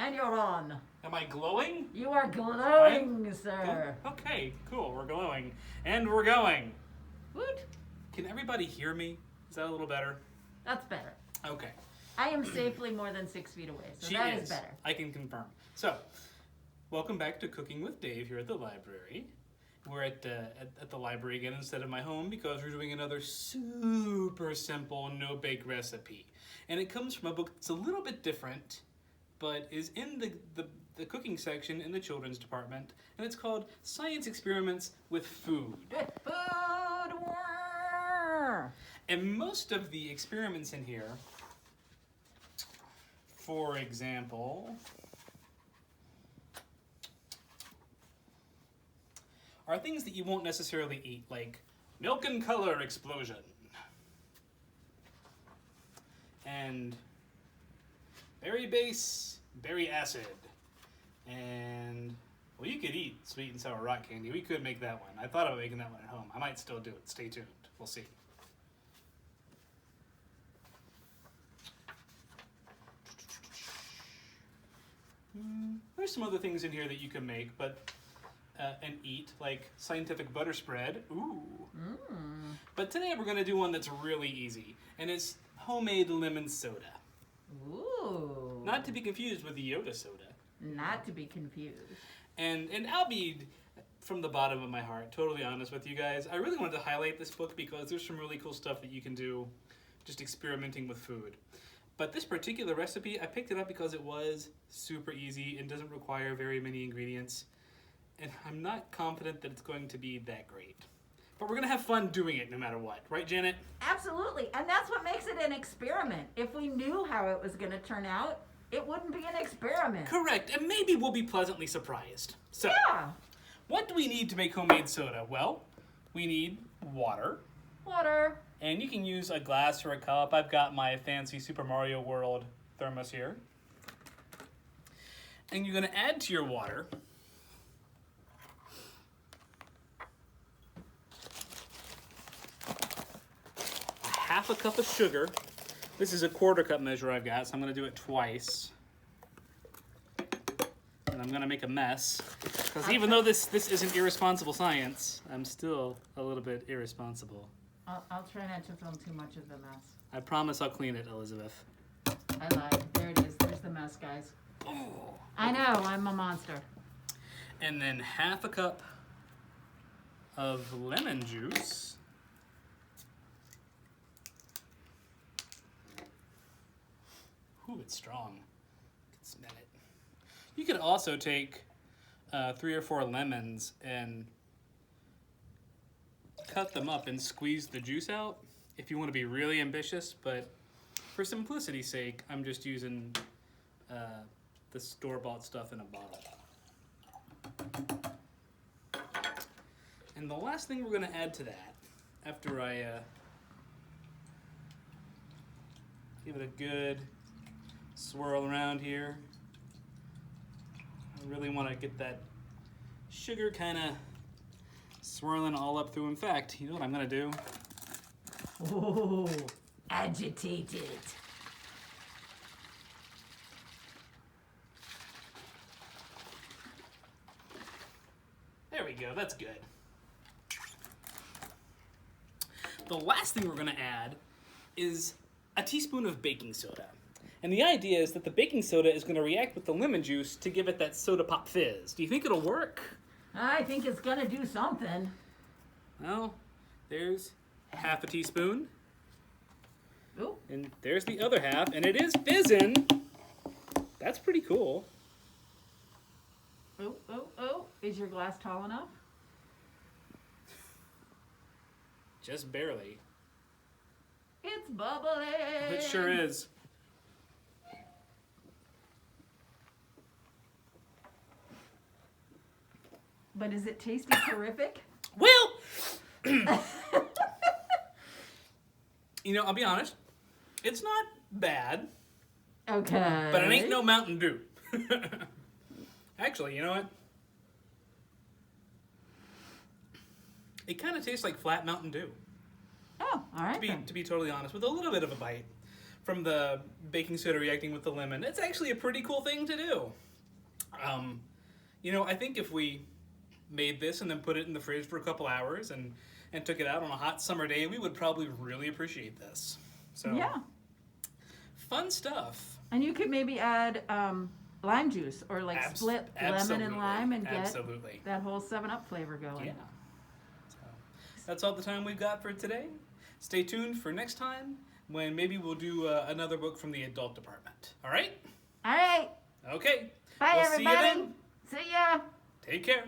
And you're on. Am I glowing? You are glowing, sir. Okay, cool. We're glowing. And we're going. Woot. Can everybody hear me? Is that a little better? That's better. Okay. I am safely more than 6 feet away, so She that is better. I can confirm. So, welcome back to Cooking with Dave here at the library. We're at the library again instead of my home because we're doing another super simple no-bake recipe. And it comes from a book that's a little bit different, but is in the cooking section in the children's department. And it's called Science Experiments with Food. With food. And most of the experiments in here, for example, are things that you won't necessarily eat, like milk and color explosion. And berry base, berry acid. And, well, you could eat sweet and sour rock candy. We could make that one. I thought about making that one at home. I might still do it. Stay tuned. We'll see. There's some other things in here that you can make, but and eat, like scientific butter spread. Ooh. But today we're going to do one that's really easy, and it's homemade lemon soda. Ooh. Not to be confused with the Yoda soda. Not to be confused. And I'll be, from the bottom of my heart, totally honest with you guys. I really wanted to highlight this book because there's some really cool stuff that you can do just experimenting with food. But this particular recipe, I picked it up because it was super easy and doesn't require very many ingredients. And I'm not confident that it's going to be that great. But we're going to have fun doing it no matter what. Right, Janet? Absolutely. And that's what makes it an experiment. If we knew how it was going to turn out, it wouldn't be an experiment. Correct. And maybe we'll be pleasantly surprised. So, yeah. What do we need to make homemade soda? Well, we need water. Water. And you can use a glass or a cup. I've got my fancy Super Mario World thermos here. And you're going to add to your water half a cup of sugar. This is a 1/4 cup measure I've got, so I'm going to do it twice. And I'm going to make a mess. Because even though this isn't irresponsible science, I'm still a little bit irresponsible. I'll try not to film too much of the mess. I promise I'll clean it, Elizabeth. I lied. There it is. There's the mess, guys. Oh. I know. I'm a monster. And then half a cup of lemon juice. Ooh, it's strong. You can smell it. You could also take 3 or 4 lemons and cut them up and squeeze the juice out if you want to be really ambitious, but for simplicity's sake, I'm just using the store-bought stuff in a bottle. And the last thing we're going to add to that, after I give it a good swirl around here, I really want to get that sugar kind of swirling all up through. In fact, you know what I'm going to do? Oh, agitate it. There we go, that's good. The last thing we're going to add is a teaspoon of baking soda. And the idea is that the baking soda is going to react with the lemon juice to give it that soda pop fizz. Do you think it'll work? I think it's going to do something. Well, there's half a teaspoon. Ooh. And there's the other half, and it is fizzing. That's pretty cool. Oh, oh, oh. Is your glass tall enough? Just barely. It's bubbling. It sure is. But is it tasty terrific? Well, you know, I'll be honest. It's not bad. Okay. But it ain't no Mountain Dew. Actually, you know what? It kind of tastes like flat Mountain Dew. Oh, all right. To be totally honest, with a little bit of a bite. from the baking soda reacting with the lemon. It's actually a pretty cool thing to do. You know, I think if we made this and then put it in the fridge for a couple hours and took it out on a hot summer day, we would probably really appreciate this. So Yeah. Fun stuff. And you could maybe add lime juice or like split lemon and lime and get that whole 7-Up flavor going. Yeah. So, that's all the time we've got for today. Stay tuned for next time when maybe we'll do another book from the adult department. All right? All right. Okay. Bye, We'll everybody. See you then. See ya. Take care.